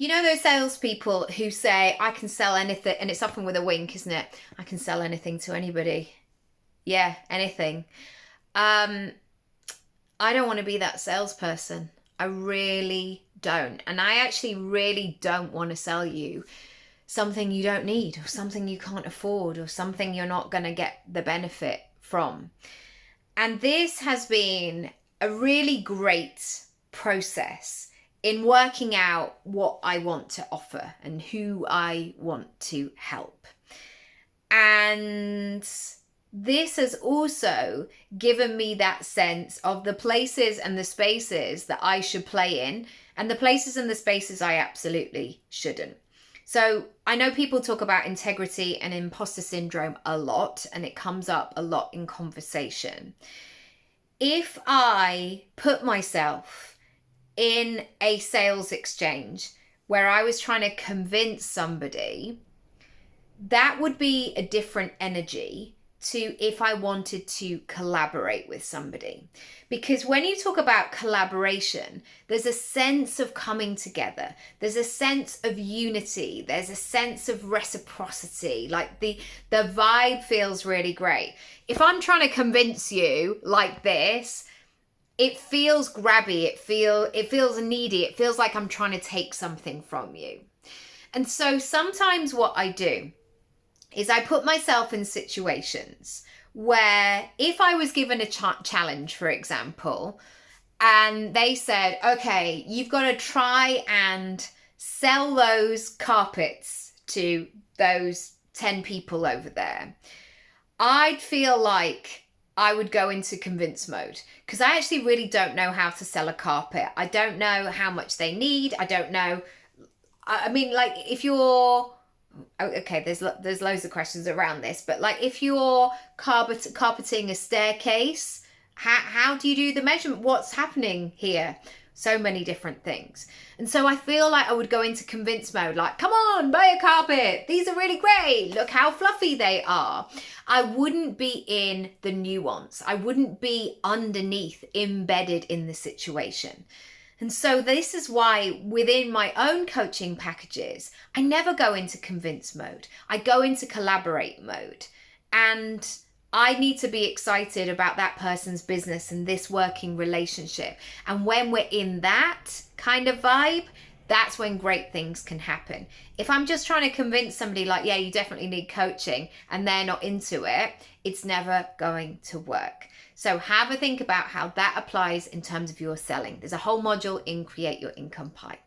You know those salespeople who say, I can sell anything, and it's often with a wink, isn't it? I can sell anything to anybody. Yeah, anything. Um, I don't want to be that salesperson. I really don't. And I actually really don't want to sell you something you don't need, or something you can't afford, or something you're not going to get the benefit from. And this has been a really great process in working out what I want to offer and who I want to help. And this has also given me that sense of the places and the spaces that I should play in, and the places and the spaces I absolutely shouldn't. So I know people talk about integrity and imposter syndrome a lot, and it comes up a lot in conversation. If I put myself in a sales exchange where I was trying to convince somebody, that would be a different energy to if I wanted to collaborate with somebody. Because when you talk about collaboration, there's a sense of coming together. There's a sense of unity. There's a sense of reciprocity. Like the vibe feels really great. If I'm trying to convince you like this, it feels grabby. It feels needy. It feels like I'm trying to take something from you. And so sometimes what I do is I put myself in situations where if I was given a challenge, for example, and they said, okay, you've got to try and sell those carpets to those 10 people over there, I'd feel like I would go into convince mode, because I actually really don't know how to sell a carpet. I don't know how much they need. I don't know. I mean, like, if you're... Okay, there's loads of questions around this, but like if you're carpeting a staircase, how do you do the measurement? What's happening here? So many different things. And so I feel like I would go into convince mode, like, come on, buy a carpet. These are really great. Look how fluffy they are. I wouldn't be in the nuance. I wouldn't be underneath, embedded in the situation. And so this is why within my own coaching packages, I never go into convince mode. I go into collaborate mode. And I need to be excited about that person's business and this working relationship. And when we're in that kind of vibe, that's when great things can happen. If I'm just trying to convince somebody like, yeah, you definitely need coaching, and they're not into it, it's never going to work. So have a think about how that applies in terms of your selling. There's a whole module in Create Your Income Pie.